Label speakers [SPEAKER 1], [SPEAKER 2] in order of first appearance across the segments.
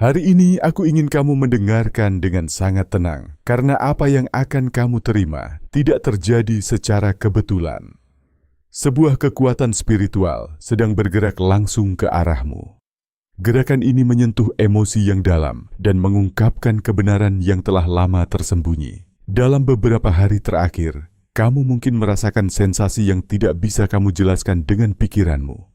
[SPEAKER 1] Hari ini aku ingin kamu mendengarkan dengan sangat tenang, karena apa yang akan kamu terima tidak terjadi secara kebetulan. Sebuah kekuatan spiritual sedang bergerak langsung ke arahmu. Gerakan ini menyentuh emosi yang dalam dan mengungkapkan kebenaran yang telah lama tersembunyi. Dalam beberapa hari terakhir, kamu mungkin merasakan sensasi yang tidak bisa kamu jelaskan dengan pikiranmu.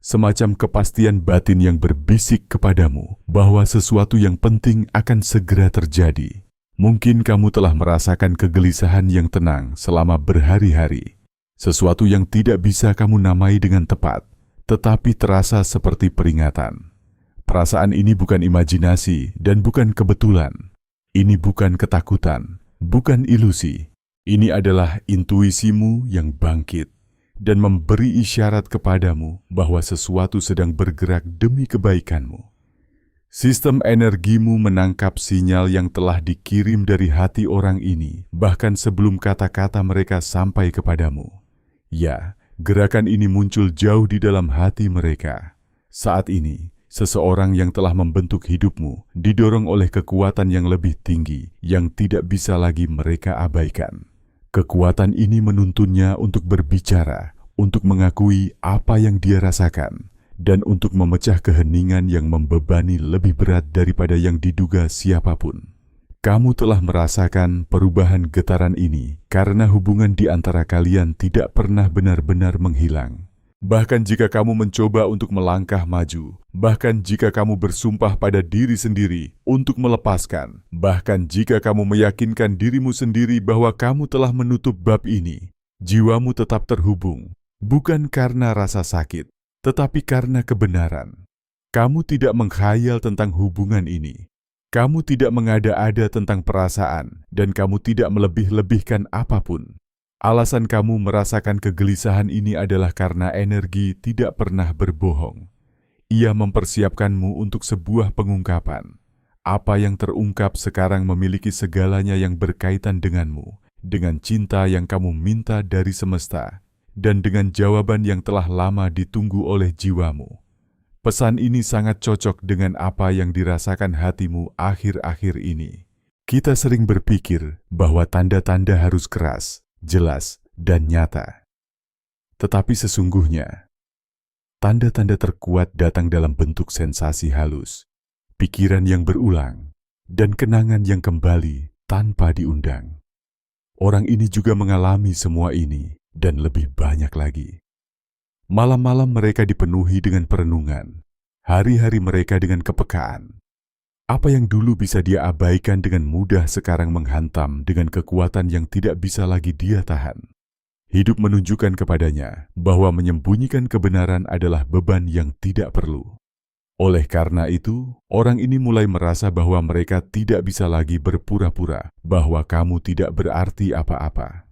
[SPEAKER 1] Semacam kepastian batin yang berbisik kepadamu bahwa sesuatu yang penting akan segera terjadi. Mungkin kamu telah merasakan kegelisahan yang tenang selama berhari-hari. Sesuatu yang tidak bisa kamu namai dengan tepat, tetapi terasa seperti peringatan. Perasaan ini bukan imajinasi dan bukan kebetulan. Ini bukan ketakutan, bukan ilusi. Ini adalah intuisimu yang bangkit dan memberi isyarat kepadamu bahwa sesuatu sedang bergerak demi kebaikanmu. Sistem energimu menangkap sinyal yang telah dikirim dari hati orang ini, bahkan sebelum kata-kata mereka sampai kepadamu. Ya, gerakan ini muncul jauh di dalam hati mereka. Saat ini, seseorang yang telah membentuk hidupmu didorong oleh kekuatan yang lebih tinggi yang tidak bisa lagi mereka abaikan. Kekuatan ini menuntunnya untuk berbicara, untuk mengakui apa yang dia rasakan, dan untuk memecah keheningan yang membebani lebih berat daripada yang diduga siapapun. Kamu telah merasakan perubahan getaran ini karena hubungan di antara kalian tidak pernah benar-benar menghilang. Bahkan jika kamu mencoba untuk melangkah maju, bahkan jika kamu bersumpah pada diri sendiri untuk melepaskan, bahkan jika kamu meyakinkan dirimu sendiri bahwa kamu telah menutup bab ini, jiwamu tetap terhubung, bukan karena rasa sakit, tetapi karena kebenaran. Kamu tidak menghayal tentang hubungan ini. Kamu tidak mengada-ada tentang perasaan, dan kamu tidak melebih-lebihkan apapun. Alasan kamu merasakan kegelisahan ini adalah karena energi tidak pernah berbohong. Ia mempersiapkanmu untuk sebuah pengungkapan. Apa yang terungkap sekarang memiliki segalanya yang berkaitan denganmu, dengan cinta yang kamu minta dari semesta, dan dengan jawaban yang telah lama ditunggu oleh jiwamu. Pesan ini sangat cocok dengan apa yang dirasakan hatimu akhir-akhir ini. Kita sering berpikir bahwa tanda-tanda harus keras, jelas, dan nyata. Tetapi sesungguhnya, tanda-tanda terkuat datang dalam bentuk sensasi halus, pikiran yang berulang, dan kenangan yang kembali tanpa diundang. Orang ini juga mengalami semua ini, dan lebih banyak lagi. Malam-malam mereka dipenuhi dengan perenungan, hari-hari mereka dengan kepekaan. Apa yang dulu bisa dia abaikan dengan mudah sekarang menghantam dengan kekuatan yang tidak bisa lagi dia tahan. Hidup menunjukkan kepadanya bahwa menyembunyikan kebenaran adalah beban yang tidak perlu. Oleh karena itu, orang ini mulai merasa bahwa mereka tidak bisa lagi berpura-pura bahwa kamu tidak berarti apa-apa.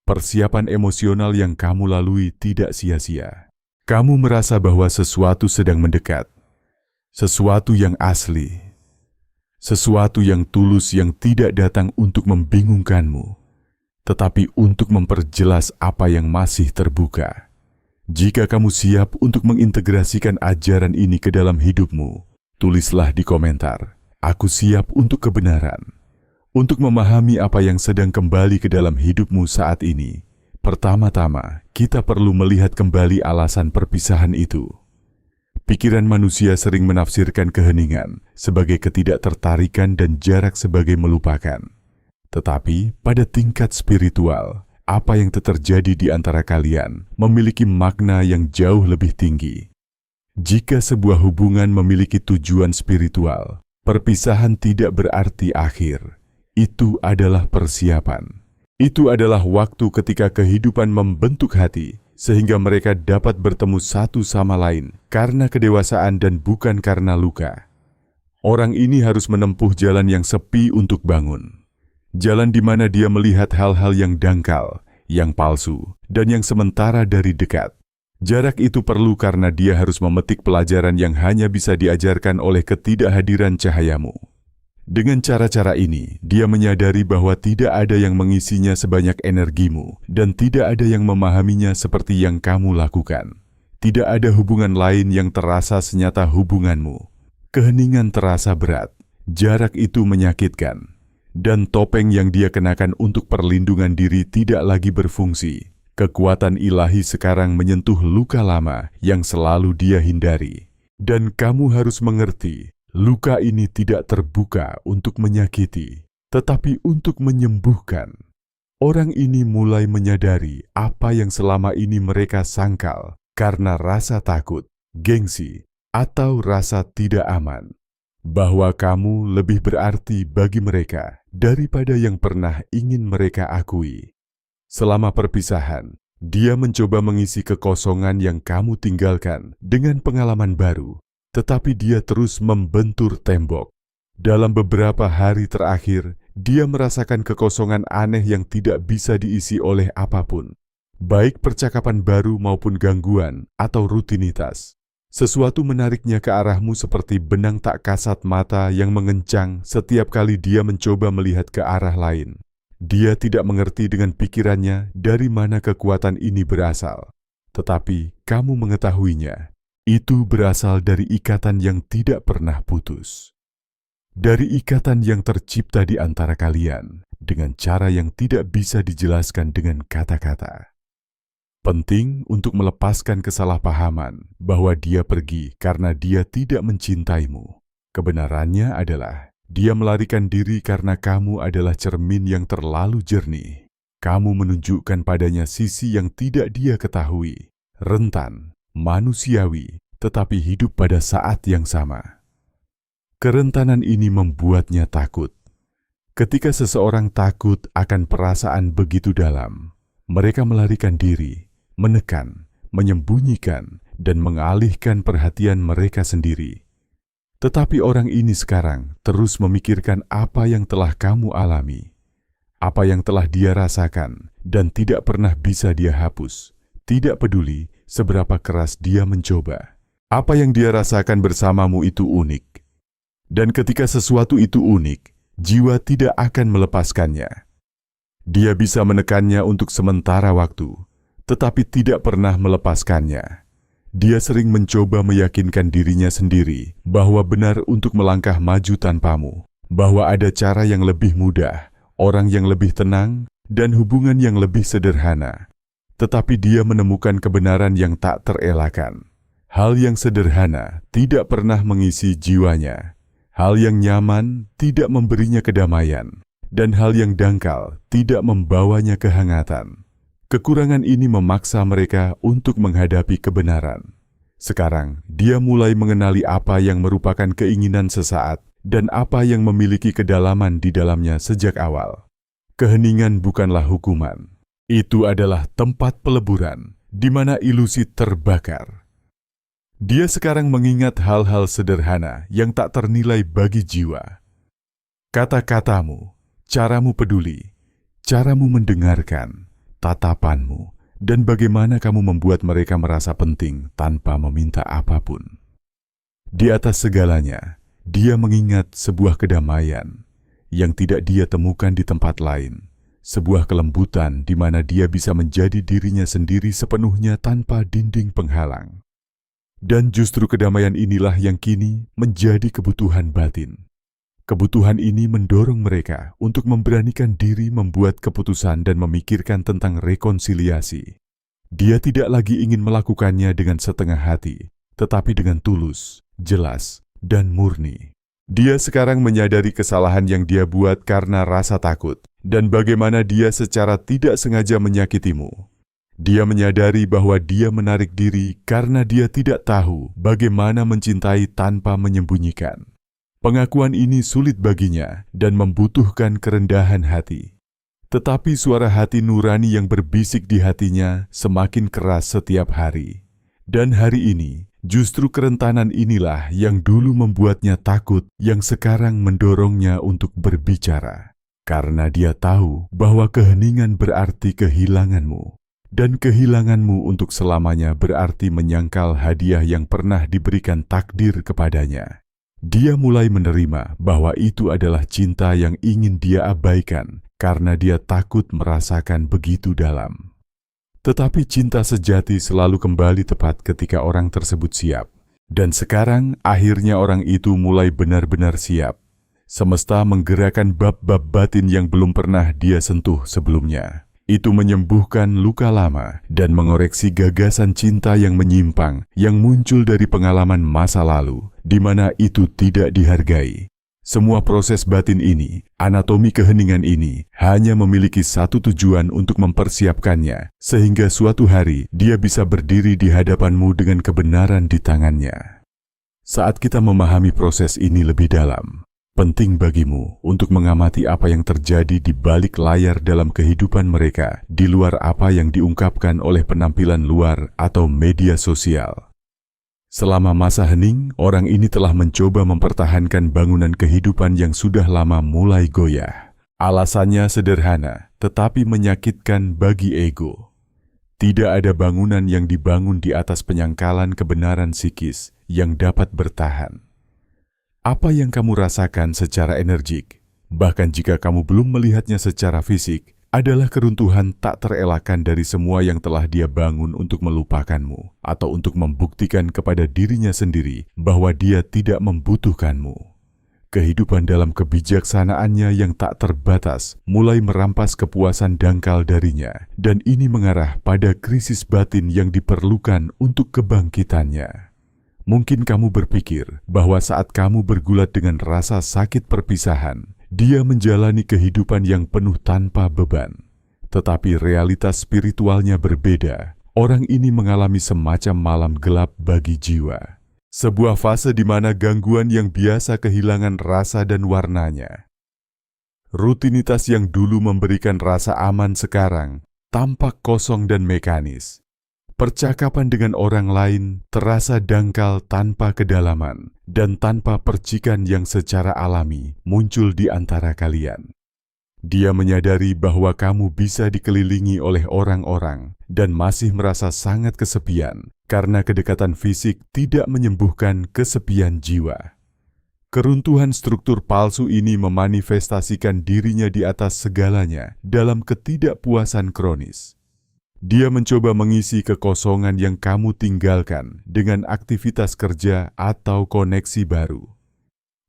[SPEAKER 1] Persiapan emosional yang kamu lalui tidak sia-sia. Kamu merasa bahwa sesuatu sedang mendekat, sesuatu yang asli, sesuatu yang tulus yang tidak datang untuk membingungkanmu, tetapi untuk memperjelas apa yang masih terbuka. Jika kamu siap untuk mengintegrasikan ajaran ini ke dalam hidupmu, tulislah di komentar, "Aku siap untuk kebenaran." Untuk memahami apa yang sedang kembali ke dalam hidupmu saat ini, pertama-tama kita perlu melihat kembali alasan perpisahan itu. Pikiran manusia sering menafsirkan keheningan sebagai ketidaktertarikan dan jarak sebagai melupakan. Tetapi pada tingkat spiritual, apa yang terjadi di antara kalian memiliki makna yang jauh lebih tinggi. Jika sebuah hubungan memiliki tujuan spiritual, perpisahan tidak berarti akhir. Itu adalah persiapan. Itu adalah waktu ketika kehidupan membentuk hati, sehingga mereka dapat bertemu satu sama lain karena kedewasaan dan bukan karena luka. Orang ini harus menempuh jalan yang sepi untuk bangun. Jalan di mana dia melihat hal-hal yang dangkal, yang palsu, dan yang sementara dari dekat. Jarak itu perlu karena dia harus memetik pelajaran yang hanya bisa diajarkan oleh ketidakhadiran cahayamu. Dengan cara-cara ini, dia menyadari bahwa tidak ada yang mengisinya sebanyak energimu dan tidak ada yang memahaminya seperti yang kamu lakukan. Tidak ada hubungan lain yang terasa senyata hubunganmu. Keheningan terasa berat, jarak itu menyakitkan, dan topeng yang dia kenakan untuk perlindungan diri tidak lagi berfungsi. Kekuatan ilahi sekarang menyentuh luka lama yang selalu dia hindari. Dan kamu harus mengerti, luka ini tidak terbuka untuk menyakiti, tetapi untuk menyembuhkan. Orang ini mulai menyadari apa yang selama ini mereka sangkal karena rasa takut, gengsi, atau rasa tidak aman. Bahwa kamu lebih berarti bagi mereka daripada yang pernah ingin mereka akui. Selama perpisahan, dia mencoba mengisi kekosongan yang kamu tinggalkan dengan pengalaman baru, tetapi dia terus membentur tembok. Dalam beberapa hari terakhir, dia merasakan kekosongan aneh yang tidak bisa diisi oleh apapun, baik percakapan baru maupun gangguan atau rutinitas. Sesuatu menariknya ke arahmu seperti benang tak kasat mata yang mengencang setiap kali dia mencoba melihat ke arah lain. Dia tidak mengerti dengan pikirannya dari mana kekuatan ini berasal. Tetapi kamu mengetahuinya, itu berasal dari ikatan yang tidak pernah putus. Dari ikatan yang tercipta di antara kalian dengan cara yang tidak bisa dijelaskan dengan kata-kata. Penting untuk melepaskan kesalahpahaman bahwa dia pergi karena dia tidak mencintaimu. Kebenarannya adalah dia melarikan diri karena kamu adalah cermin yang terlalu jernih. Kamu menunjukkan padanya sisi yang tidak dia ketahui, rentan, manusiawi, tetapi hidup pada saat yang sama. Kerentanan ini membuatnya takut. Ketika seseorang takut akan perasaan begitu dalam, mereka melarikan diri, menekan, menyembunyikan, dan mengalihkan perhatian mereka sendiri. Tetapi orang ini sekarang terus memikirkan apa yang telah kamu alami, apa yang telah dia rasakan, dan tidak pernah bisa dia hapus. Tidak peduli seberapa keras dia mencoba. Apa yang dia rasakan bersamamu itu unik. Dan ketika sesuatu itu unik, jiwa tidak akan melepaskannya. Dia bisa menekannya untuk sementara waktu, tetapi tidak pernah melepaskannya. Dia sering mencoba meyakinkan dirinya sendiri bahwa benar untuk melangkah maju tanpamu, bahwa ada cara yang lebih mudah, orang yang lebih tenang, dan hubungan yang lebih sederhana. Tetapi dia menemukan kebenaran yang tak terelakkan. Hal yang sederhana tidak pernah mengisi jiwanya. Hal yang nyaman tidak memberinya kedamaian, dan hal yang dangkal tidak membawanya kehangatan. Kekurangan ini memaksa mereka untuk menghadapi kebenaran. Sekarang, dia mulai mengenali apa yang merupakan keinginan sesaat dan apa yang memiliki kedalaman di dalamnya sejak awal. Keheningan bukanlah hukuman. Itu adalah tempat peleburan, di mana ilusi terbakar. Dia sekarang mengingat hal-hal sederhana yang tak ternilai bagi jiwa. Kata-katamu, caramu peduli, caramu mendengarkan, tatapanmu, dan bagaimana kamu membuat mereka merasa penting tanpa meminta apapun. Di atas segalanya, dia mengingat sebuah kedamaian yang tidak dia temukan di tempat lain, sebuah kelembutan di mana dia bisa menjadi dirinya sendiri sepenuhnya tanpa dinding penghalang. Dan justru kedamaian inilah yang kini menjadi kebutuhan batin. Kebutuhan ini mendorong mereka untuk memberanikan diri membuat keputusan dan memikirkan tentang rekonsiliasi. Dia tidak lagi ingin melakukannya dengan setengah hati, tetapi dengan tulus, jelas, dan murni. Dia sekarang menyadari kesalahan yang dia buat karena rasa takut, dan bagaimana dia secara tidak sengaja menyakitimu. Dia menyadari bahwa dia menarik diri karena dia tidak tahu bagaimana mencintai tanpa menyembunyikan. Pengakuan ini sulit baginya dan membutuhkan kerendahan hati. Tetapi suara hati nurani yang berbisik di hatinya semakin keras setiap hari. Dan hari ini, justru kerentanan inilah yang dulu membuatnya takut, yang sekarang mendorongnya untuk berbicara. Karena dia tahu bahwa keheningan berarti kehilanganmu. Dan kehilanganmu untuk selamanya berarti menyangkal hadiah yang pernah diberikan takdir kepadanya. Dia mulai menerima bahwa itu adalah cinta yang ingin dia abaikan karena dia takut merasakan begitu dalam. Tetapi cinta sejati selalu kembali tepat ketika orang tersebut siap. Dan sekarang akhirnya orang itu mulai benar-benar siap. Semesta menggerakkan bab-bab batin yang belum pernah dia sentuh sebelumnya. Itu menyembuhkan luka lama dan mengoreksi gagasan cinta yang menyimpang yang muncul dari pengalaman masa lalu, di mana itu tidak dihargai. Semua proses batin ini, anatomi keheningan ini, hanya memiliki satu tujuan untuk mempersiapkannya, sehingga suatu hari dia bisa berdiri di hadapanmu dengan kebenaran di tangannya. Saat kita memahami proses ini lebih dalam, penting bagimu untuk mengamati apa yang terjadi di balik layar dalam kehidupan mereka, di luar apa yang diungkapkan oleh penampilan luar atau media sosial. Selama masa hening, orang ini telah mencoba mempertahankan bangunan kehidupan yang sudah lama mulai goyah. Alasannya sederhana, tetapi menyakitkan bagi ego. Tidak ada bangunan yang dibangun di atas penyangkalan kebenaran psikis yang dapat bertahan. Apa yang kamu rasakan secara energik, bahkan jika kamu belum melihatnya secara fisik, adalah keruntuhan tak terelakkan dari semua yang telah dia bangun untuk melupakanmu atau untuk membuktikan kepada dirinya sendiri bahwa dia tidak membutuhkanmu. Kehidupan dalam kebijaksanaannya yang tak terbatas mulai merampas kepuasan dangkal darinya, dan ini mengarah pada krisis batin yang diperlukan untuk kebangkitannya. Mungkin kamu berpikir bahwa saat kamu bergulat dengan rasa sakit perpisahan, dia menjalani kehidupan yang penuh tanpa beban. Tetapi realitas spiritualnya berbeda. Orang ini mengalami semacam malam gelap bagi jiwa. Sebuah fase di mana gangguan yang biasa kehilangan rasa dan warnanya. Rutinitas yang dulu memberikan rasa aman sekarang tampak kosong dan mekanis. Percakapan dengan orang lain terasa dangkal tanpa kedalaman dan tanpa percikan yang secara alami muncul di antara kalian. Dia menyadari bahwa kamu bisa dikelilingi oleh orang-orang dan masih merasa sangat kesepian karena kedekatan fisik tidak menyembuhkan kesepian jiwa. Keruntuhan struktur palsu ini memanifestasikan dirinya di atas segalanya dalam ketidakpuasan kronis. Dia mencoba mengisi kekosongan yang kamu tinggalkan dengan aktivitas kerja atau koneksi baru.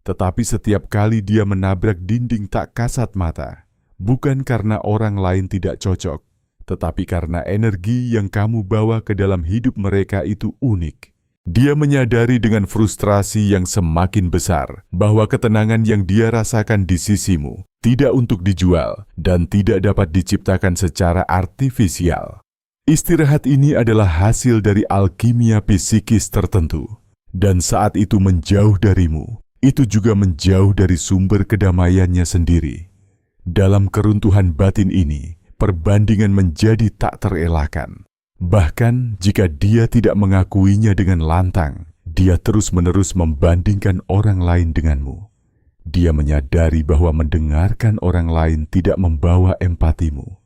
[SPEAKER 1] Tetapi setiap kali dia menabrak dinding tak kasat mata, bukan karena orang lain tidak cocok, tetapi karena energi yang kamu bawa ke dalam hidup mereka itu unik. Dia menyadari dengan frustrasi yang semakin besar bahwa ketenangan yang dia rasakan di sisimu tidak untuk dijual dan tidak dapat diciptakan secara artifisial. Istirahat ini adalah hasil dari alkimia psikis tertentu, dan saat itu menjauh darimu, itu juga menjauh dari sumber kedamaiannya sendiri. Dalam keruntuhan batin ini, perbandingan menjadi tak terelakkan. Bahkan jika dia tidak mengakuinya dengan lantang, dia terus-menerus membandingkan orang lain denganmu. Dia menyadari bahwa mendengarkan orang lain tidak membawa empatimu.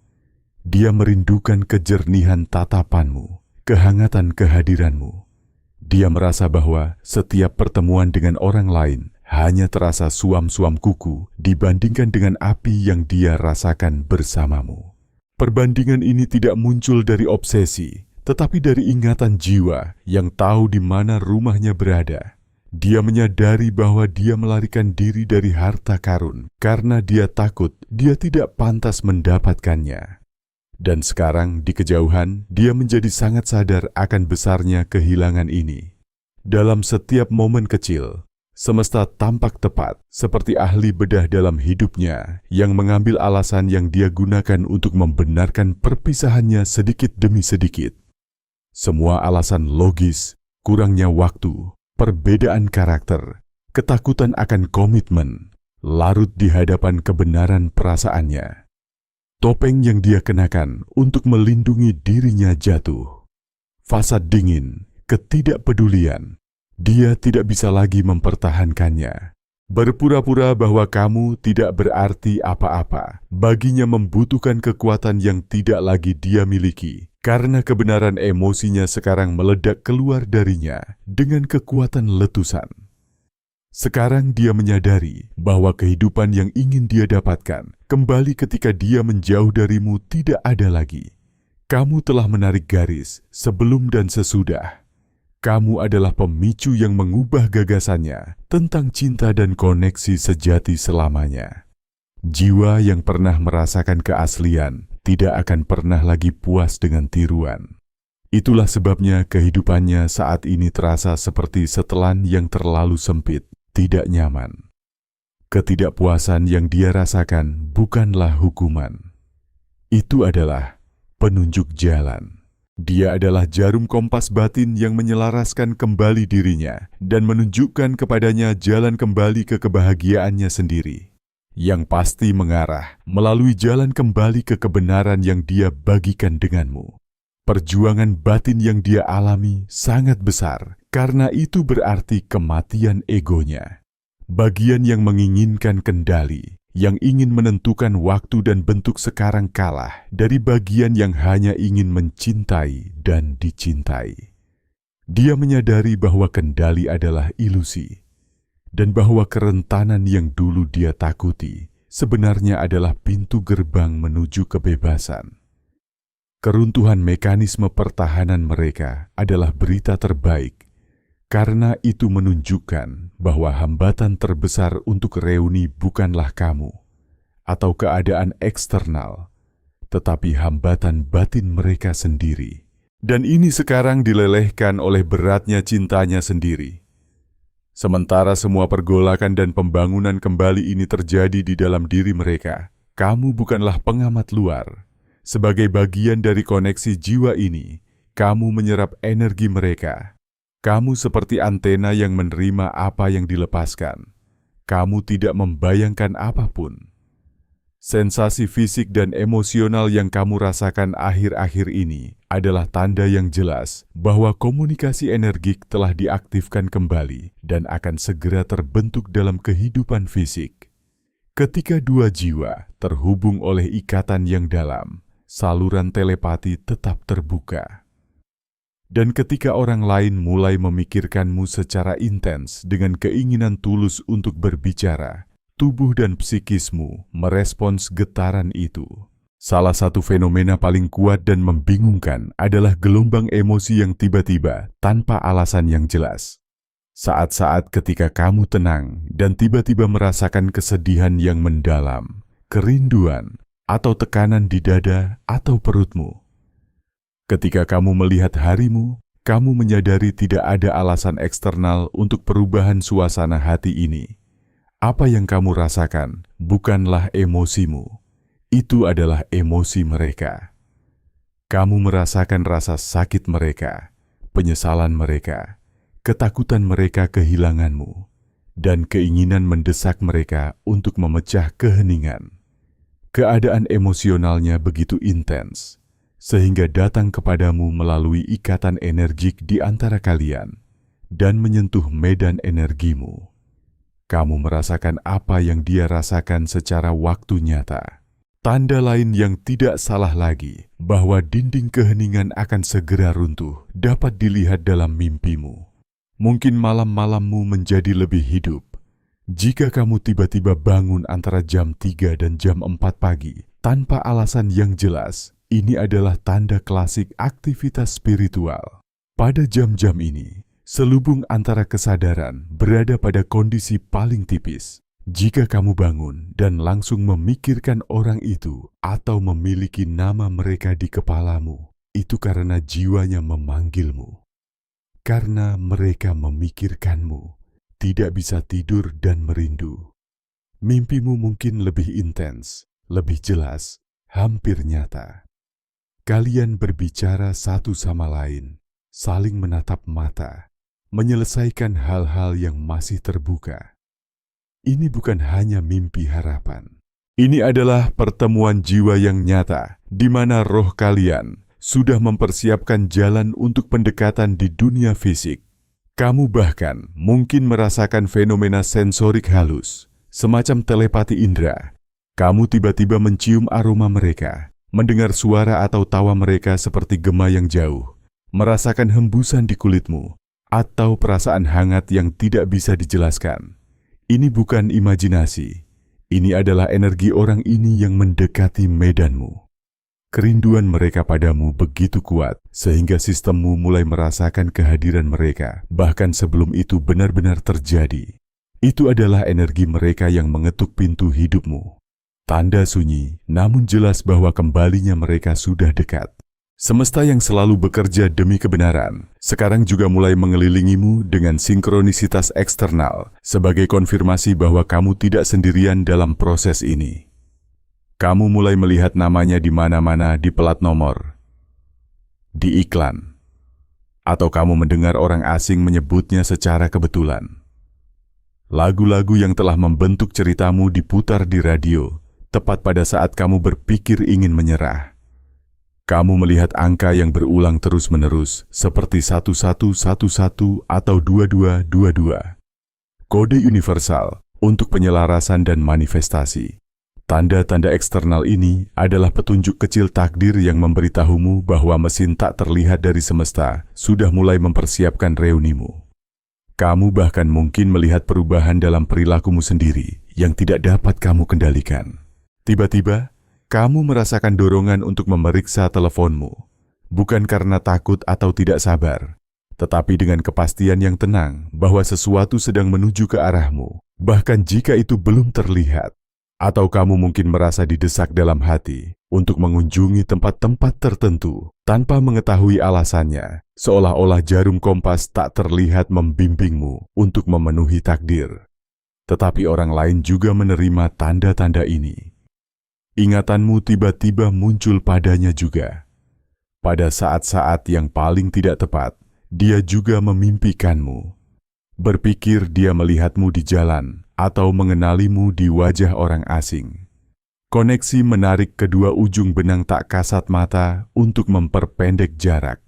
[SPEAKER 1] Dia merindukan kejernihan tatapanmu, kehangatan kehadiranmu. Dia merasa bahwa setiap pertemuan dengan orang lain hanya terasa suam-suam kuku dibandingkan dengan api yang dia rasakan bersamamu. Perbandingan ini tidak muncul dari obsesi, tetapi dari ingatan jiwa yang tahu di mana rumahnya berada. Dia menyadari bahwa dia melarikan diri dari harta karun karena dia takut dia tidak pantas mendapatkannya. Dan sekarang di kejauhan, dia menjadi sangat sadar akan besarnya kehilangan ini. Dalam setiap momen kecil, semesta tampak tepat seperti ahli bedah dalam hidupnya yang mengambil alasan yang dia gunakan untuk membenarkan perpisahannya sedikit demi sedikit. Semua alasan logis, kurangnya waktu, perbedaan karakter, ketakutan akan komitmen, larut di hadapan kebenaran perasaannya. Topeng yang dia kenakan untuk melindungi dirinya jatuh. Fasad dingin, ketidakpedulian. Dia tidak bisa lagi mempertahankannya. Berpura-pura bahwa kamu tidak berarti apa-apa. Baginya membutuhkan kekuatan yang tidak lagi dia miliki. Karena kebenaran emosinya sekarang meledak keluar darinya dengan kekuatan letusan. Sekarang dia menyadari bahwa kehidupan yang ingin dia dapatkan kembali ketika dia menjauh darimu tidak ada lagi. Kamu telah menarik garis sebelum dan sesudah. Kamu adalah pemicu yang mengubah gagasannya tentang cinta dan koneksi sejati selamanya. Jiwa yang pernah merasakan keaslian tidak akan pernah lagi puas dengan tiruan. Itulah sebabnya kehidupannya saat ini terasa seperti setelan yang terlalu sempit, tidak nyaman. Ketidakpuasan yang dia rasakan bukanlah hukuman. Itu adalah penunjuk jalan. Dia adalah jarum kompas batin yang menyelaraskan kembali dirinya dan menunjukkan kepadanya jalan kembali ke kebahagiaannya sendiri, yang pasti mengarah melalui jalan kembali ke kebenaran yang dia bagikan denganmu. Perjuangan batin yang dia alami sangat besar, karena itu berarti kematian egonya. Bagian yang menginginkan kendali, yang ingin menentukan waktu dan bentuk sekarang kalah dari bagian yang hanya ingin mencintai dan dicintai. Dia menyadari bahwa kendali adalah ilusi, dan bahwa kerentanan yang dulu dia takuti sebenarnya adalah pintu gerbang menuju kebebasan. Keruntuhan mekanisme pertahanan mereka adalah berita terbaik, karena itu menunjukkan bahwa hambatan terbesar untuk reuni bukanlah kamu atau keadaan eksternal, tetapi hambatan batin mereka sendiri. Dan ini sekarang dilelehkan oleh beratnya cintanya sendiri. Sementara semua pergolakan dan pembangunan kembali ini terjadi di dalam diri mereka, kamu bukanlah pengamat luar. Sebagai bagian dari koneksi jiwa ini, kamu menyerap energi mereka. Kamu seperti antena yang menerima apa yang dilepaskan. Kamu tidak membayangkan apapun. Sensasi fisik dan emosional yang kamu rasakan akhir-akhir ini adalah tanda yang jelas bahwa komunikasi energik telah diaktifkan kembali dan akan segera terbentuk dalam kehidupan fisik. Ketika dua jiwa terhubung oleh ikatan yang dalam, saluran telepati tetap terbuka. Dan ketika orang lain mulai memikirkanmu secara intens dengan keinginan tulus untuk berbicara, tubuh dan psikismu merespons getaran itu. Salah satu fenomena paling kuat dan membingungkan adalah gelombang emosi yang tiba-tiba tanpa alasan yang jelas. Saat-saat ketika kamu tenang dan tiba-tiba merasakan kesedihan yang mendalam, kerinduan, atau tekanan di dada atau perutmu. Ketika kamu melihat harimu, kamu menyadari tidak ada alasan eksternal untuk perubahan suasana hati ini. Apa yang kamu rasakan bukanlah emosimu, itu adalah emosi mereka. Kamu merasakan rasa sakit mereka, penyesalan mereka, ketakutan mereka kehilanganmu, dan keinginan mendesak mereka untuk memecah keheningan. Keadaan emosionalnya begitu intens, sehingga datang kepadamu melalui ikatan energik di antara kalian dan menyentuh medan energimu. Kamu merasakan apa yang dia rasakan secara waktu nyata. Tanda lain yang tidak salah lagi bahwa dinding keheningan akan segera runtuh dapat dilihat dalam mimpimu. Mungkin malam-malammu menjadi lebih hidup. Jika kamu tiba-tiba bangun antara jam 3 dan jam 4 pagi tanpa alasan yang jelas, ini adalah tanda klasik aktivitas spiritual. Pada jam-jam ini, selubung antara kesadaran berada pada kondisi paling tipis. Jika kamu bangun dan langsung memikirkan orang itu atau memiliki nama mereka di kepalamu, itu karena jiwanya memanggilmu. Karena mereka memikirkanmu. Tidak bisa tidur dan merindu. Mimpimu mungkin lebih intens, lebih jelas, hampir nyata. Kalian berbicara satu sama lain, saling menatap mata, menyelesaikan hal-hal yang masih terbuka. Ini bukan hanya mimpi harapan. Ini adalah pertemuan jiwa yang nyata, di mana roh kalian sudah mempersiapkan jalan untuk pendekatan di dunia fisik. Kamu bahkan mungkin merasakan fenomena sensorik halus, semacam telepati indera. Kamu tiba-tiba mencium aroma mereka, mendengar suara atau tawa mereka seperti gema yang jauh, merasakan hembusan di kulitmu, atau perasaan hangat yang tidak bisa dijelaskan. Ini bukan imajinasi, ini adalah energi orang ini yang mendekati medanmu. Kerinduan mereka padamu begitu kuat, sehingga sistemmu mulai merasakan kehadiran mereka, bahkan sebelum itu benar-benar terjadi. Itu adalah energi mereka yang mengetuk pintu hidupmu. Tanda sunyi, namun jelas bahwa kembalinya mereka sudah dekat. Semesta yang selalu bekerja demi kebenaran, sekarang juga mulai mengelilingimu dengan sinkronisitas eksternal sebagai konfirmasi bahwa kamu tidak sendirian dalam proses ini. Kamu mulai melihat namanya di mana-mana di plat nomor, di iklan, atau kamu mendengar orang asing menyebutnya secara kebetulan. Lagu-lagu yang telah membentuk ceritamu diputar di radio, tepat pada saat kamu berpikir ingin menyerah. Kamu melihat angka yang berulang terus-menerus, seperti 1111 atau 2222. Kode universal untuk penyelarasan dan manifestasi. Tanda-tanda eksternal ini adalah petunjuk kecil takdir yang memberitahumu bahwa mesin tak terlihat dari semesta sudah mulai mempersiapkan reunimu. Kamu bahkan mungkin melihat perubahan dalam perilakumu sendiri yang tidak dapat kamu kendalikan. Tiba-tiba, kamu merasakan dorongan untuk memeriksa teleponmu, bukan karena takut atau tidak sabar, tetapi dengan kepastian yang tenang bahwa sesuatu sedang menuju ke arahmu, bahkan jika itu belum terlihat. Atau kamu mungkin merasa didesak dalam hati untuk mengunjungi tempat-tempat tertentu tanpa mengetahui alasannya, seolah-olah jarum kompas tak terlihat membimbingmu untuk memenuhi takdir. Tetapi orang lain juga menerima tanda-tanda ini. Ingatanmu tiba-tiba muncul padanya juga. Pada saat-saat yang paling tidak tepat, dia juga memimpikanmu. Berpikir dia melihatmu di jalan atau mengenalimu di wajah orang asing. Koneksi menarik kedua ujung benang tak kasat mata untuk memperpendek jarak.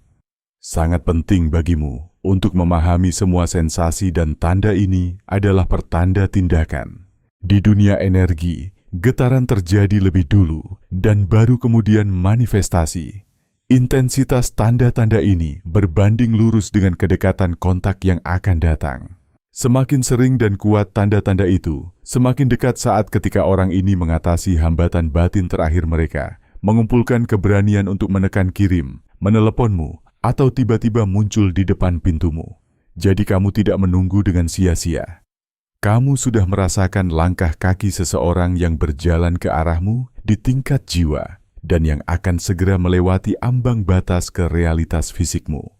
[SPEAKER 1] Sangat penting bagimu untuk memahami semua sensasi dan tanda ini adalah pertanda tindakan. Di dunia energi, getaran terjadi lebih dulu dan baru kemudian manifestasi. Intensitas tanda-tanda ini berbanding lurus dengan kedekatan kontak yang akan datang. Semakin sering dan kuat tanda-tanda itu, semakin dekat saat ketika orang ini mengatasi hambatan batin terakhir mereka, mengumpulkan keberanian untuk menekan kirim, meneleponmu, atau tiba-tiba muncul di depan pintumu. Jadi kamu tidak menunggu dengan sia-sia. Kamu sudah merasakan langkah kaki seseorang yang berjalan ke arahmu di tingkat jiwa dan yang akan segera melewati ambang batas ke realitas fisikmu.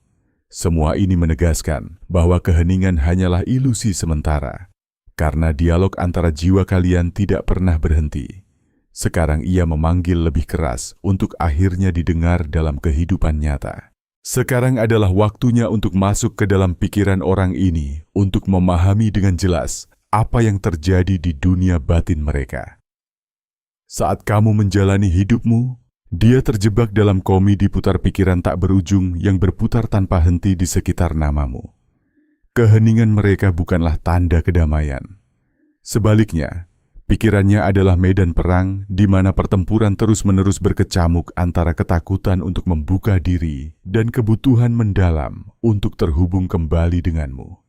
[SPEAKER 1] Semua ini menegaskan bahwa keheningan hanyalah ilusi sementara, karena dialog antara jiwa kalian tidak pernah berhenti. Sekarang ia memanggil lebih keras untuk akhirnya didengar dalam kehidupan nyata. Sekarang adalah waktunya untuk masuk ke dalam pikiran orang ini untuk memahami dengan jelas apa yang terjadi di dunia batin mereka. Saat kamu menjalani hidupmu, dia terjebak dalam komedi putar pikiran tak berujung yang berputar tanpa henti di sekitar namamu. Keheningan mereka bukanlah tanda kedamaian. Sebaliknya, pikirannya adalah medan perang di mana pertempuran terus-menerus berkecamuk antara ketakutan untuk membuka diri dan kebutuhan mendalam untuk terhubung kembali denganmu.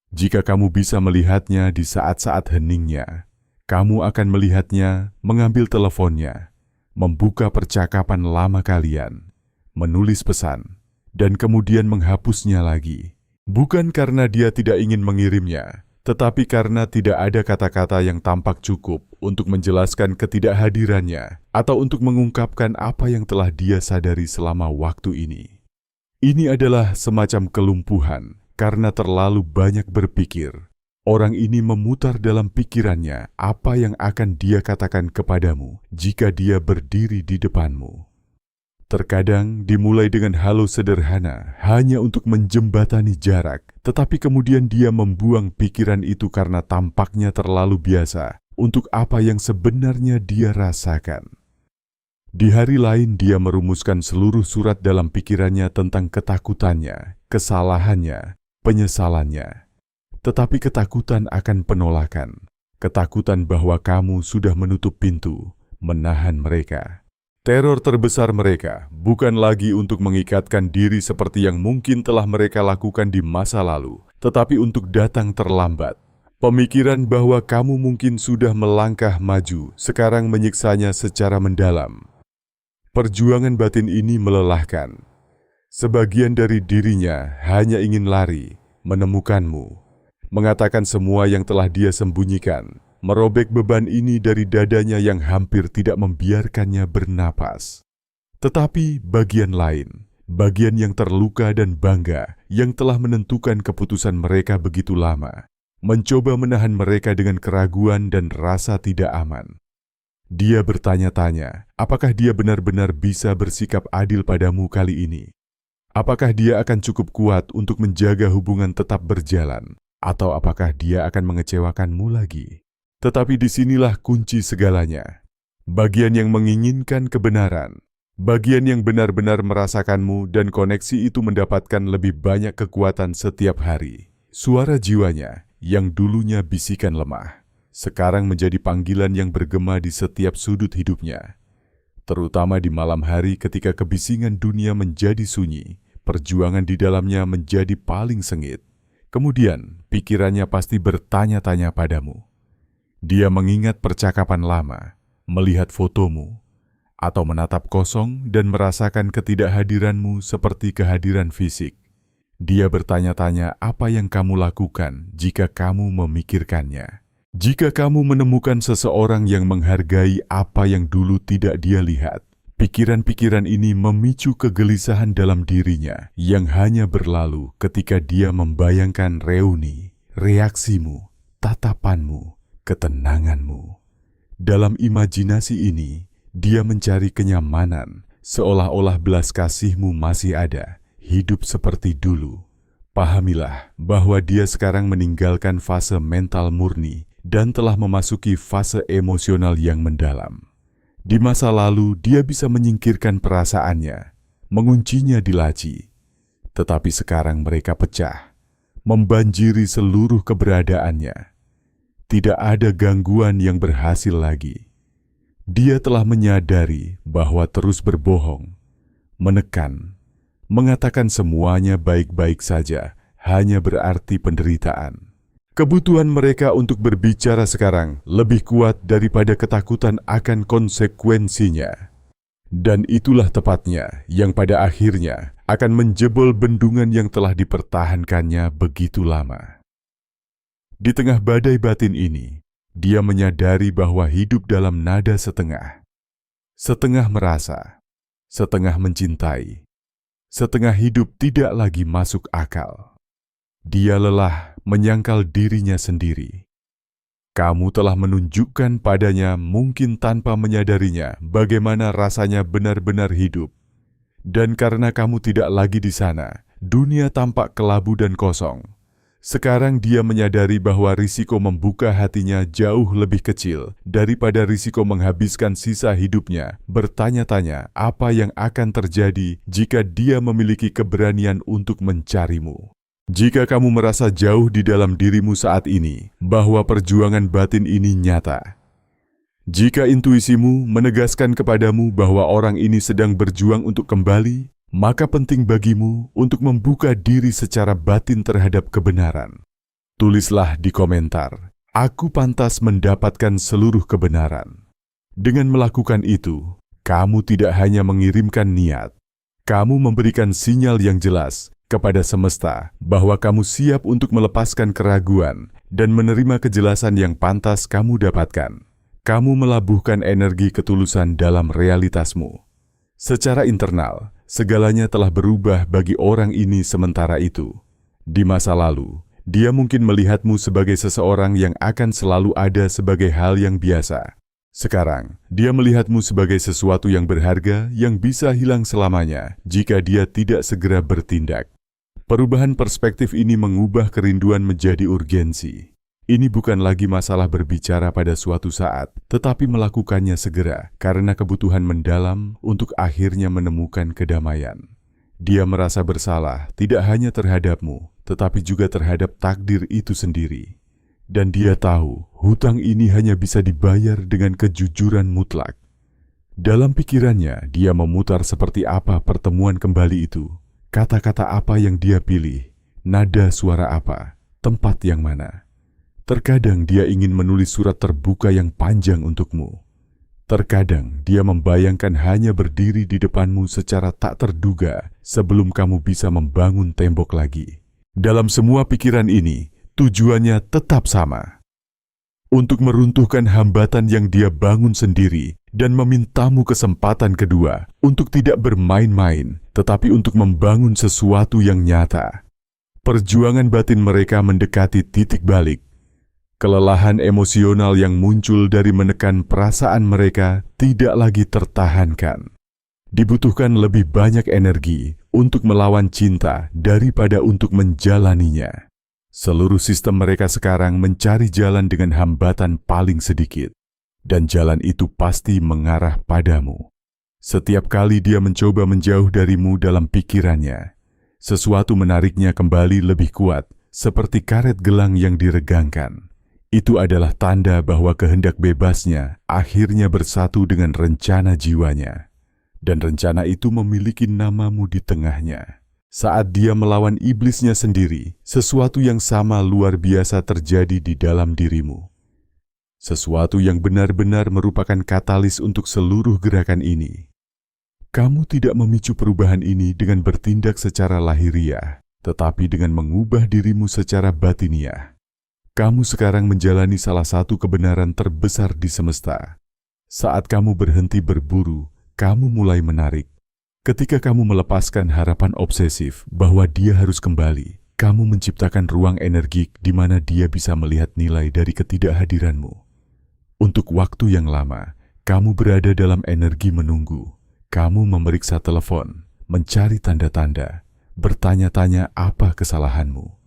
[SPEAKER 1] Jika kamu bisa melihatnya di saat-saat heningnya, kamu akan melihatnya mengambil teleponnya, membuka percakapan lama kalian, menulis pesan, dan kemudian menghapusnya lagi. Bukan karena dia tidak ingin mengirimnya, tetapi karena tidak ada kata-kata yang tampak cukup untuk menjelaskan ketidakhadirannya atau untuk mengungkapkan apa yang telah dia sadari selama waktu ini. Ini adalah semacam kelumpuhan karena terlalu banyak berpikir. Orang ini memutar dalam pikirannya apa yang akan dia katakan kepadamu jika dia berdiri di depanmu. Terkadang dimulai dengan halo sederhana hanya untuk menjembatani jarak, tetapi kemudian dia membuang pikiran itu karena tampaknya terlalu biasa untuk apa yang sebenarnya dia rasakan. Di hari lain dia merumuskan seluruh surat dalam pikirannya tentang ketakutannya, kesalahannya, penyesalannya. Tetapi ketakutan akan penolakan, ketakutan bahwa kamu sudah menutup pintu, menahan mereka. Teror terbesar mereka bukan lagi untuk mengikatkan diri seperti yang mungkin telah mereka lakukan di masa lalu, tetapi untuk datang terlambat. Pemikiran bahwa kamu mungkin sudah melangkah maju sekarang menyiksanya secara mendalam. Perjuangan batin ini melelahkan. Sebagian dari dirinya hanya ingin lari, menemukanmu, mengatakan semua yang telah dia sembunyikan, merobek beban ini dari dadanya yang hampir tidak membiarkannya bernapas. Tetapi bagian lain, bagian yang terluka dan bangga, yang telah menentukan keputusan mereka begitu lama, mencoba menahan mereka dengan keraguan dan rasa tidak aman. Dia bertanya-tanya, apakah dia benar-benar bisa bersikap adil padamu kali ini? Apakah dia akan cukup kuat untuk menjaga hubungan tetap berjalan? Atau apakah dia akan mengecewakanmu lagi? Tetapi disinilah kunci segalanya. Bagian yang menginginkan kebenaran, bagian yang benar-benar merasakanmu dan koneksi itu mendapatkan lebih banyak kekuatan setiap hari. Suara jiwanya yang dulunya bisikan lemah, sekarang menjadi panggilan yang bergema di setiap sudut hidupnya. Terutama di malam hari ketika kebisingan dunia menjadi sunyi, perjuangan di dalamnya menjadi paling sengit. Kemudian, pikirannya pasti bertanya-tanya padamu. Dia mengingat percakapan lama, melihat fotomu, atau menatap kosong dan merasakan ketidakhadiranmu seperti kehadiran fisik. Dia bertanya-tanya apa yang kamu lakukan jika kamu memikirkannya. Jika kamu menemukan seseorang yang menghargai apa yang dulu tidak dia lihat, pikiran-pikiran ini memicu kegelisahan dalam dirinya yang hanya berlalu ketika dia membayangkan reuni, reaksimu, tatapanmu, ketenanganmu. Dalam imajinasi ini, dia mencari kenyamanan, seolah-olah belas kasihmu masih ada, hidup seperti dulu. Pahamilah bahwa dia sekarang meninggalkan fase mental murni dan telah memasuki fase emosional yang mendalam. Di masa lalu, dia bisa menyingkirkan perasaannya, menguncinya di laci. Tetapi sekarang mereka pecah, membanjiri seluruh keberadaannya. Tidak ada gangguan yang berhasil lagi. Dia telah menyadari bahwa terus berbohong, menekan, mengatakan semuanya baik-baik saja, hanya berarti penderitaan. Kebutuhan mereka untuk berbicara sekarang lebih kuat daripada ketakutan akan konsekuensinya. Dan itulah tepatnya yang pada akhirnya akan menjebol bendungan yang telah dipertahankannya begitu lama. Di tengah badai batin ini, dia menyadari bahwa hidup dalam nada setengah. Setengah merasa, setengah mencintai, setengah hidup tidak lagi masuk akal. Dia lelah menyangkal dirinya sendiri. Kamu telah menunjukkan padanya mungkin tanpa menyadarinya bagaimana rasanya benar-benar hidup. Dan karena kamu tidak lagi di sana, dunia tampak kelabu dan kosong. Sekarang dia menyadari bahwa risiko membuka hatinya jauh lebih kecil daripada risiko menghabiskan sisa hidupnya bertanya-tanya apa yang akan terjadi jika dia memiliki keberanian untuk mencarimu. Jika kamu merasa jauh di dalam dirimu saat ini, bahwa perjuangan batin ini nyata. Jika intuisimu menegaskan kepadamu bahwa orang ini sedang berjuang untuk kembali, maka penting bagimu untuk membuka diri secara batin terhadap kebenaran. Tulislah di komentar, aku pantas mendapatkan seluruh kebenaran. Dengan melakukan itu, kamu tidak hanya mengirimkan niat, kamu memberikan sinyal yang jelas kepada semesta bahwa kamu siap untuk melepaskan keraguan dan menerima kejelasan yang pantas kamu dapatkan. Kamu melabuhkan energi ketulusan dalam realitasmu. Secara internal, segalanya telah berubah bagi orang ini sementara itu. Di masa lalu, dia mungkin melihatmu sebagai seseorang yang akan selalu ada sebagai hal yang biasa. Sekarang, dia melihatmu sebagai sesuatu yang berharga yang bisa hilang selamanya jika dia tidak segera bertindak. Perubahan perspektif ini mengubah kerinduan menjadi urgensi. Ini bukan lagi masalah berbicara pada suatu saat, tetapi melakukannya segera karena kebutuhan mendalam untuk akhirnya menemukan kedamaian. Dia merasa bersalah tidak hanya terhadapmu, tetapi juga terhadap takdir itu sendiri. Dan dia tahu hutang ini hanya bisa dibayar dengan kejujuran mutlak. Dalam pikirannya, dia memutar seperti apa pertemuan kembali itu. Kata-kata apa yang dia pilih, nada suara apa, tempat yang mana. Terkadang dia ingin menulis surat terbuka yang panjang untukmu. Terkadang dia membayangkan hanya berdiri di depanmu secara tak terduga sebelum kamu bisa membangun tembok lagi. Dalam semua pikiran ini, tujuannya tetap sama. Untuk meruntuhkan hambatan yang dia bangun sendiri dan memintamu kesempatan kedua untuk tidak bermain-main, tetapi untuk membangun sesuatu yang nyata. Perjuangan batin mereka mendekati titik balik. Kelelahan emosional yang muncul dari menekan perasaan mereka tidak lagi tertahankan. Dibutuhkan lebih banyak energi untuk melawan cinta daripada untuk menjalaninya. Seluruh sistem mereka sekarang mencari jalan dengan hambatan paling sedikit, dan jalan itu pasti mengarah padamu. Setiap kali dia mencoba menjauh darimu dalam pikirannya, sesuatu menariknya kembali lebih kuat, seperti karet gelang yang diregangkan. Itu adalah tanda bahwa kehendak bebasnya akhirnya bersatu dengan rencana jiwanya. Dan rencana itu memiliki namamu di tengahnya. Saat dia melawan iblisnya sendiri, sesuatu yang sama luar biasa terjadi di dalam dirimu. Sesuatu yang benar-benar merupakan katalis untuk seluruh gerakan ini. Kamu tidak memicu perubahan ini dengan bertindak secara lahiriah, tetapi dengan mengubah dirimu secara batiniah. Kamu sekarang menjalani salah satu kebenaran terbesar di semesta. Saat kamu berhenti berburu, kamu mulai menarik. Ketika kamu melepaskan harapan obsesif bahwa dia harus kembali, kamu menciptakan ruang energik di mana dia bisa melihat nilai dari ketidakhadiranmu. Untuk waktu yang lama, kamu berada dalam energi menunggu. Kamu memeriksa telepon, mencari tanda-tanda, bertanya-tanya apa kesalahanmu.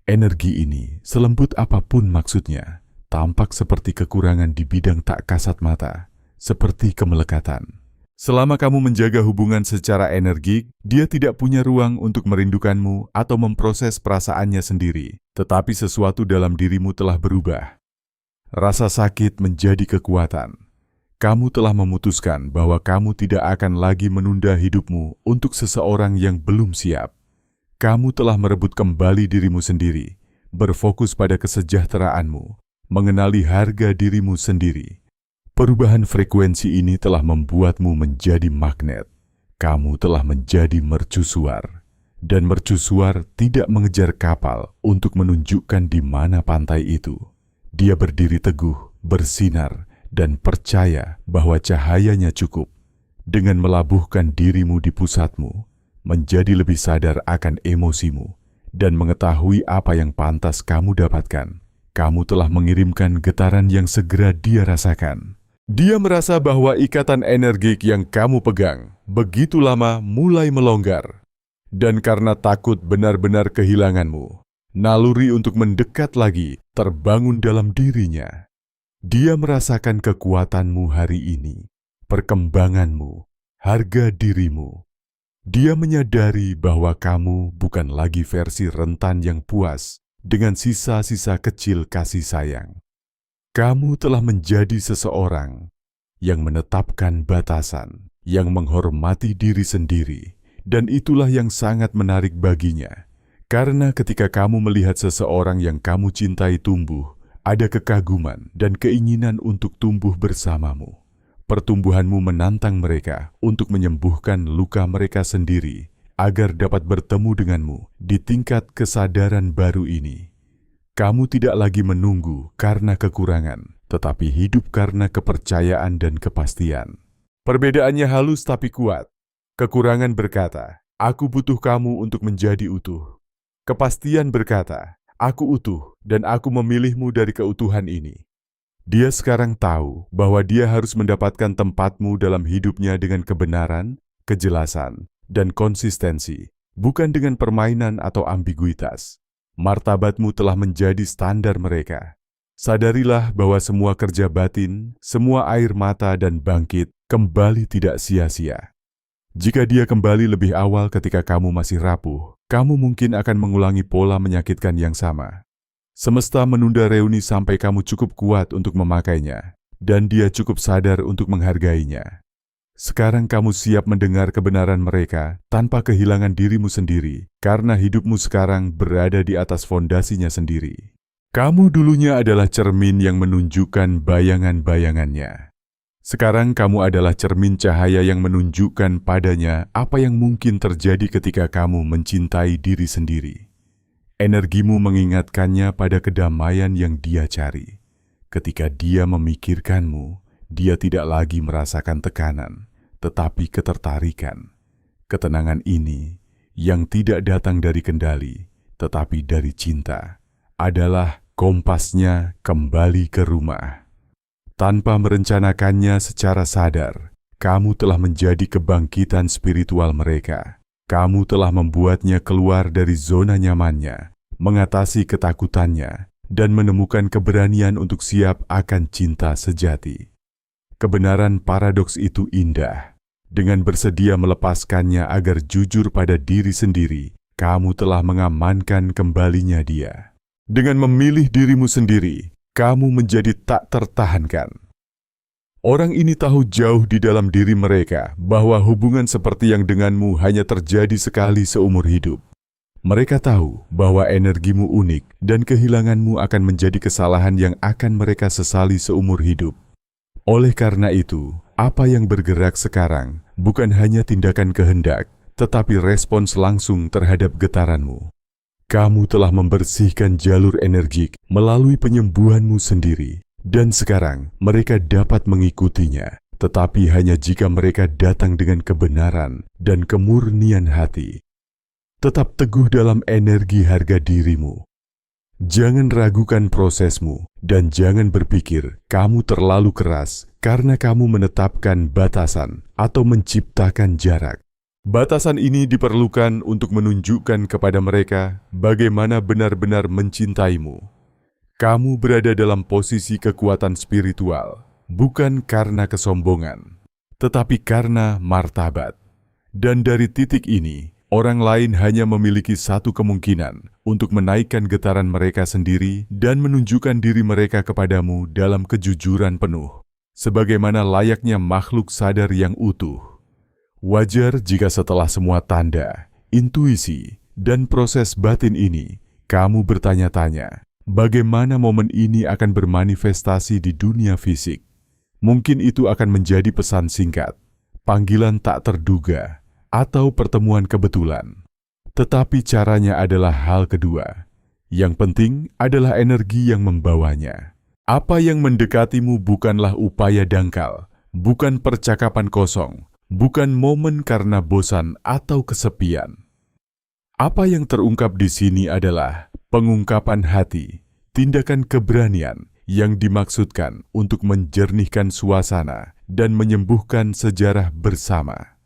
[SPEAKER 1] Energi ini, selembut apapun maksudnya, tampak seperti kekurangan di bidang tak kasat mata, seperti kemelekatan. Selama kamu menjaga hubungan secara energik, dia tidak punya ruang untuk merindukanmu atau memproses perasaannya sendiri, tetapi sesuatu dalam dirimu telah berubah. Rasa sakit menjadi kekuatan. Kamu telah memutuskan bahwa kamu tidak akan lagi menunda hidupmu untuk seseorang yang belum siap. Kamu telah merebut kembali dirimu sendiri, berfokus pada kesejahteraanmu, mengenali harga dirimu sendiri. Perubahan frekuensi ini telah membuatmu menjadi magnet. Kamu telah menjadi mercusuar. Dan mercusuar tidak mengejar kapal untuk menunjukkan di mana pantai itu. Dia berdiri teguh, bersinar, dan percaya bahwa cahayanya cukup. Dengan melabuhkan dirimu di pusatmu, menjadi lebih sadar akan emosimu, dan mengetahui apa yang pantas kamu dapatkan, kamu telah mengirimkan getaran yang segera dia rasakan. Dia merasa bahwa ikatan energik yang kamu pegang begitu lama mulai melonggar. Dan karena takut benar-benar kehilanganmu, naluri untuk mendekat lagi terbangun dalam dirinya. Dia merasakan kekuatanmu hari ini, perkembanganmu, harga dirimu. Dia menyadari bahwa kamu bukan lagi versi rentan yang puas dengan sisa-sisa kecil kasih sayang. Kamu telah menjadi seseorang yang menetapkan batasan, yang menghormati diri sendiri, dan itulah yang sangat menarik baginya. Karena ketika kamu melihat seseorang yang kamu cintai tumbuh, ada kekaguman dan keinginan untuk tumbuh bersamamu. Pertumbuhanmu menantang mereka untuk menyembuhkan luka mereka sendiri agar dapat bertemu denganmu di tingkat kesadaran baru ini. Kamu tidak lagi menunggu karena kekurangan, tetapi hidup karena kepercayaan dan kepastian. Perbedaannya halus tapi kuat. Kekurangan berkata, "Aku butuh kamu untuk menjadi utuh." Kepastian berkata, "Aku utuh dan aku memilihmu dari keutuhan ini." Dia sekarang tahu bahwa dia harus mendapatkan tempatmu dalam hidupnya dengan kebenaran, kejelasan, dan konsistensi, bukan dengan permainan atau ambiguitas. Martabatmu telah menjadi standar mereka. Sadarilah bahwa semua kerja batin, semua air mata dan bangkit kembali tidak sia-sia. Jika dia kembali lebih awal ketika kamu masih rapuh, kamu mungkin akan mengulangi pola menyakitkan yang sama. Semesta menunda reuni sampai kamu cukup kuat untuk memakainya, dan dia cukup sadar untuk menghargainya. Sekarang kamu siap mendengar kebenaran mereka tanpa kehilangan dirimu sendiri, karena hidupmu sekarang berada di atas fondasinya sendiri. Kamu dulunya adalah cermin yang menunjukkan bayangan-bayangannya. Sekarang kamu adalah cermin cahaya yang menunjukkan padanya apa yang mungkin terjadi ketika kamu mencintai diri sendiri. Energimu mengingatkannya pada kedamaian yang dia cari. Ketika dia memikirkanmu, dia tidak lagi merasakan tekanan, tetapi ketertarikan. Ketenangan ini, yang tidak datang dari kendali, tetapi dari cinta, adalah kompasnya kembali ke rumah. Tanpa merencanakannya secara sadar, kamu telah menjadi kebangkitan spiritual mereka. Kamu telah membuatnya keluar dari zona nyamannya, mengatasi ketakutannya, dan menemukan keberanian untuk siap akan cinta sejati. Kebenaran paradoks itu indah. Dengan bersedia melepaskannya agar jujur pada diri sendiri, kamu telah mengamankan kembalinya dia. Dengan memilih dirimu sendiri, kamu menjadi tak tertahankan. Orang ini tahu jauh di dalam diri mereka bahwa hubungan seperti yang denganmu hanya terjadi sekali seumur hidup. Mereka tahu bahwa energimu unik dan kehilanganmu akan menjadi kesalahan yang akan mereka sesali seumur hidup. Oleh karena itu, apa yang bergerak sekarang bukan hanya tindakan kehendak, tetapi respons langsung terhadap getaranmu. Kamu telah membersihkan jalur energik melalui penyembuhanmu sendiri, dan sekarang mereka dapat mengikutinya, tetapi hanya jika mereka datang dengan kebenaran dan kemurnian hati. Tetap teguh dalam energi harga dirimu. Jangan ragukan prosesmu, dan jangan berpikir kamu terlalu keras karena kamu menetapkan batasan atau menciptakan jarak. Batasan ini diperlukan untuk menunjukkan kepada mereka bagaimana benar-benar mencintaimu. Kamu berada dalam posisi kekuatan spiritual, bukan karena kesombongan, tetapi karena martabat. Dan dari titik ini, orang lain hanya memiliki satu kemungkinan untuk menaikkan getaran mereka sendiri dan menunjukkan diri mereka kepadamu dalam kejujuran penuh, sebagaimana layaknya makhluk sadar yang utuh. Wajar jika setelah semua tanda, intuisi, dan proses batin ini, kamu bertanya-tanya, bagaimana momen ini akan bermanifestasi di dunia fisik. Mungkin itu akan menjadi pesan singkat, panggilan tak terduga, atau pertemuan kebetulan. Tetapi caranya adalah hal kedua. Yang penting adalah energi yang membawanya. Apa yang mendekatimu bukanlah upaya dangkal, bukan percakapan kosong, bukan momen karena bosan atau kesepian. Apa yang terungkap di sini adalah pengungkapan hati, tindakan keberanian yang dimaksudkan untuk menjernihkan suasana dan menyembuhkan sejarah bersama.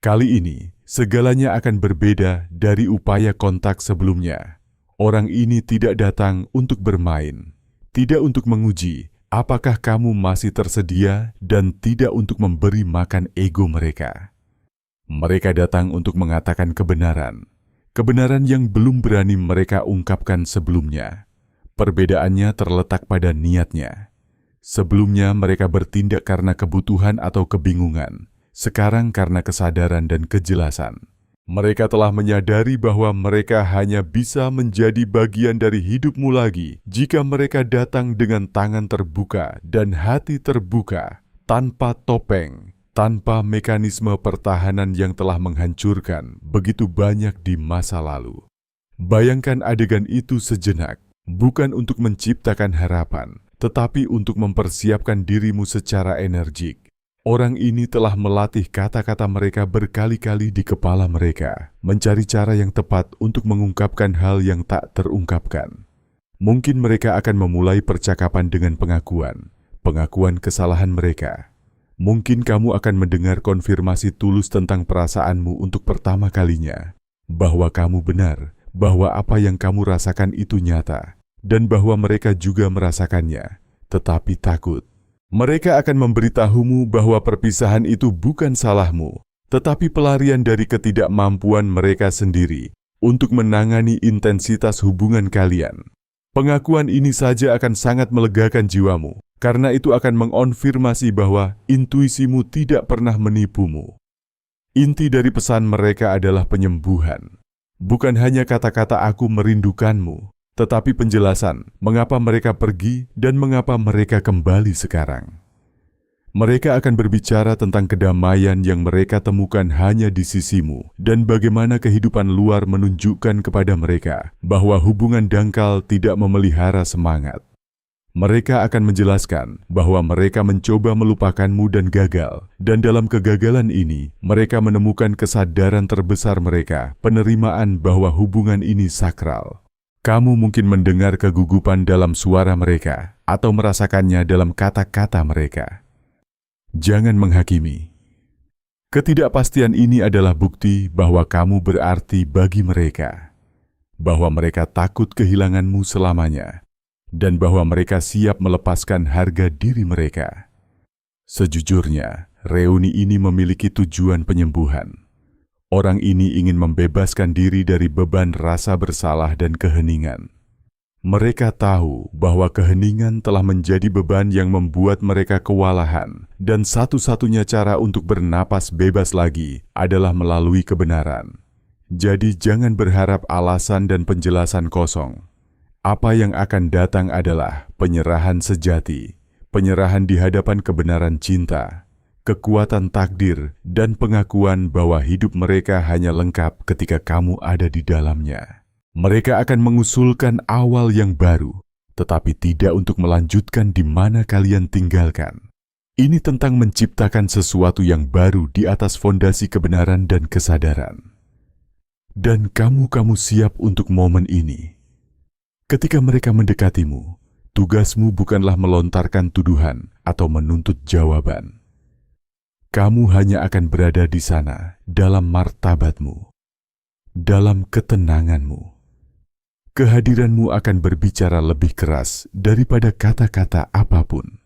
[SPEAKER 1] Kali ini, segalanya akan berbeda dari upaya kontak sebelumnya. Orang ini tidak datang untuk bermain, tidak untuk menguji apakah kamu masih tersedia, dan tidak untuk memberi makan ego mereka. Mereka datang untuk mengatakan kebenaran, kebenaran yang belum berani mereka ungkapkan sebelumnya. Perbedaannya terletak pada niatnya. Sebelumnya mereka bertindak karena kebutuhan atau kebingungan. Sekarang karena kesadaran dan kejelasan. Mereka telah menyadari bahwa mereka hanya bisa menjadi bagian dari hidupmu lagi jika mereka datang dengan tangan terbuka dan hati terbuka, tanpa topeng, tanpa mekanisme pertahanan yang telah menghancurkan begitu banyak di masa lalu. Bayangkan adegan itu sejenak, bukan untuk menciptakan harapan, tetapi untuk mempersiapkan dirimu secara energik. Orang ini telah melatih kata-kata mereka berkali-kali di kepala mereka, mencari cara yang tepat untuk mengungkapkan hal yang tak terungkapkan. Mungkin mereka akan memulai percakapan dengan pengakuan kesalahan mereka. Mungkin kamu akan mendengar konfirmasi tulus tentang perasaanmu untuk pertama kalinya, bahwa kamu benar, bahwa apa yang kamu rasakan itu nyata, dan bahwa mereka juga merasakannya, tetapi takut. Mereka akan memberitahumu bahwa perpisahan itu bukan salahmu, tetapi pelarian dari ketidakmampuan mereka sendiri untuk menangani intensitas hubungan kalian. Pengakuan ini saja akan sangat melegakan jiwamu, karena itu akan mengonfirmasi bahwa intuisimu tidak pernah menipumu. Inti dari pesan mereka adalah penyembuhan. Bukan hanya kata-kata "aku merindukanmu", tetapi penjelasan mengapa mereka pergi dan mengapa mereka kembali sekarang. Mereka akan berbicara tentang kedamaian yang mereka temukan hanya di sisimu dan bagaimana kehidupan luar menunjukkan kepada mereka bahwa hubungan dangkal tidak memelihara semangat. Mereka akan menjelaskan bahwa mereka mencoba melupakanmu dan gagal, dan dalam kegagalan ini mereka menemukan kesadaran terbesar mereka, penerimaan bahwa hubungan ini sakral. Kamu mungkin mendengar kegugupan dalam suara mereka atau merasakannya dalam kata-kata mereka. Jangan menghakimi. Ketidakpastian ini adalah bukti bahwa kamu berarti bagi mereka, bahwa mereka takut kehilanganmu selamanya, dan bahwa mereka siap melepaskan harga diri mereka. Sejujurnya, reuni ini memiliki tujuan penyembuhan. Orang ini ingin membebaskan diri dari beban rasa bersalah dan keheningan. Mereka tahu bahwa keheningan telah menjadi beban yang membuat mereka kewalahan, dan satu-satunya cara untuk bernapas bebas lagi adalah melalui kebenaran. Jadi jangan berharap alasan dan penjelasan kosong. Apa yang akan datang adalah penyerahan sejati, penyerahan di hadapan kebenaran cinta, kekuatan takdir, dan pengakuan bahwa hidup mereka hanya lengkap ketika kamu ada di dalamnya. Mereka akan mengusulkan awal yang baru, tetapi tidak untuk melanjutkan di mana kalian tinggalkan. Ini tentang menciptakan sesuatu yang baru di atas fondasi kebenaran dan kesadaran. Dan kamu siap untuk momen ini. Ketika mereka mendekatimu, tugasmu bukanlah melontarkan tuduhan atau menuntut jawaban. Kamu hanya akan berada di sana dalam martabatmu, dalam ketenanganmu. Kehadiranmu akan berbicara lebih keras daripada kata-kata apapun.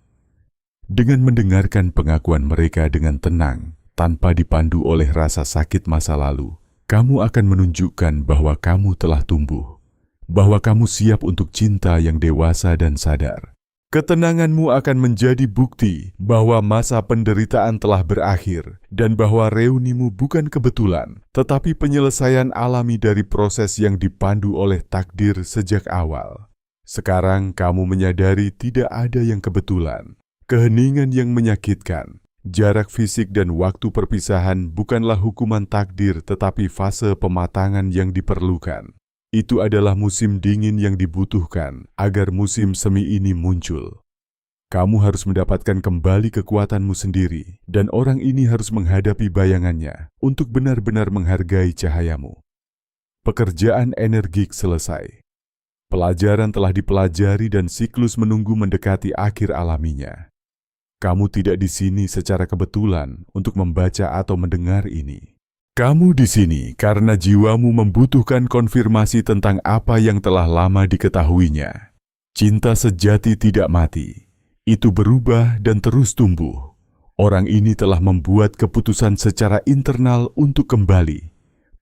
[SPEAKER 1] Dengan mendengarkan pengakuan mereka dengan tenang, tanpa dipandu oleh rasa sakit masa lalu, kamu akan menunjukkan bahwa kamu telah tumbuh, bahwa kamu siap untuk cinta yang dewasa dan sadar. Ketenanganmu akan menjadi bukti bahwa masa penderitaan telah berakhir dan bahwa reunimu bukan kebetulan, tetapi penyelesaian alami dari proses yang dipandu oleh takdir sejak awal. Sekarang kamu menyadari tidak ada yang kebetulan. Keheningan yang menyakitkan, jarak fisik dan waktu perpisahan bukanlah hukuman takdir tetapi fase pematangan yang diperlukan. Itu adalah musim dingin yang dibutuhkan agar musim semi ini muncul. Kamu harus mendapatkan kembali kekuatanmu sendiri, dan orang ini harus menghadapi bayangannya untuk benar-benar menghargai cahayamu. Pekerjaan energik selesai. Pelajaran telah dipelajari dan siklus menunggu mendekati akhir alaminya. Kamu tidak di sini secara kebetulan untuk membaca atau mendengar ini. Kamu di sini karena jiwamu membutuhkan konfirmasi tentang apa yang telah lama diketahuinya. Cinta sejati tidak mati. Itu berubah dan terus tumbuh. Orang ini telah membuat keputusan secara internal untuk kembali.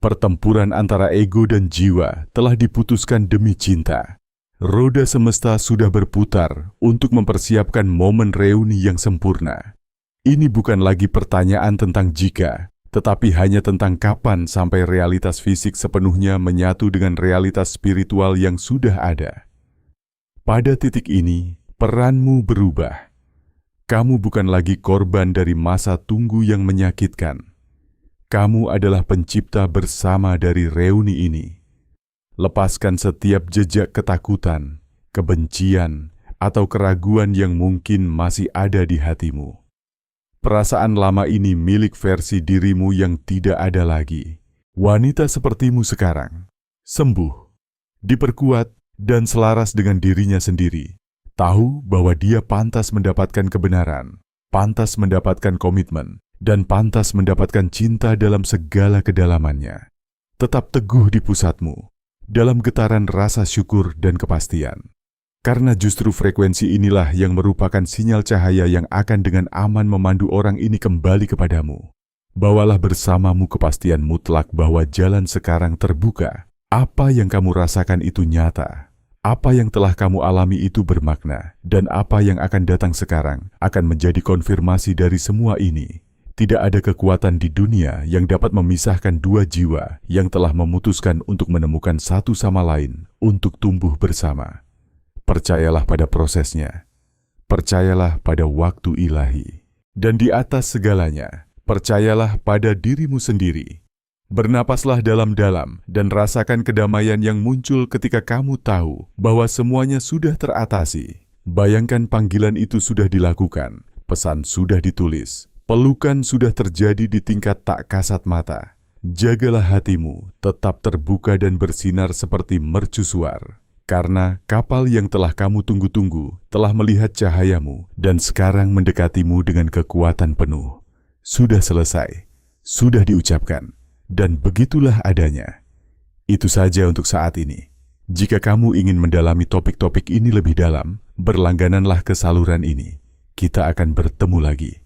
[SPEAKER 1] Pertempuran antara ego dan jiwa telah diputuskan demi cinta. Roda semesta sudah berputar untuk mempersiapkan momen reuni yang sempurna. Ini bukan lagi pertanyaan tentang jika, tetapi hanya tentang kapan sampai realitas fisik sepenuhnya menyatu dengan realitas spiritual yang sudah ada. Pada titik ini, peranmu berubah. Kamu bukan lagi korban dari masa tunggu yang menyakitkan. Kamu adalah pencipta bersama dari reuni ini. Lepaskan setiap jejak ketakutan, kebencian, atau keraguan yang mungkin masih ada di hatimu. Perasaan lama ini milik versi dirimu yang tidak ada lagi. Wanita sepertimu sekarang, sembuh, diperkuat, dan selaras dengan dirinya sendiri. Tahu bahwa dia pantas mendapatkan kebenaran, pantas mendapatkan komitmen, dan pantas mendapatkan cinta dalam segala kedalamannya. Tetap teguh di pusatmu, dalam getaran rasa syukur dan kepastian. Karena justru frekuensi inilah yang merupakan sinyal cahaya yang akan dengan aman memandu orang ini kembali kepadamu. Bawalah bersamamu kepastian mutlak bahwa jalan sekarang terbuka. Apa yang kamu rasakan itu nyata. Apa yang telah kamu alami itu bermakna. Dan apa yang akan datang sekarang akan menjadi konfirmasi dari semua ini. Tidak ada kekuatan di dunia yang dapat memisahkan dua jiwa yang telah memutuskan untuk menemukan satu sama lain untuk tumbuh bersama. Percayalah pada prosesnya. Percayalah pada waktu ilahi. Dan di atas segalanya, percayalah pada dirimu sendiri. Bernapaslah dalam-dalam dan rasakan kedamaian yang muncul ketika kamu tahu bahwa semuanya sudah teratasi. Bayangkan panggilan itu sudah dilakukan, pesan sudah ditulis, pelukan sudah terjadi di tingkat tak kasat mata. Jagalah hatimu tetap terbuka dan bersinar seperti mercusuar. Karena kapal yang telah kamu tunggu-tunggu telah melihat cahayamu dan sekarang mendekatimu dengan kekuatan penuh. Sudah selesai, sudah diucapkan, dan begitulah adanya. Itu saja untuk saat ini. Jika kamu ingin mendalami topik-topik ini lebih dalam, berlanggananlah ke saluran ini. Kita akan bertemu lagi.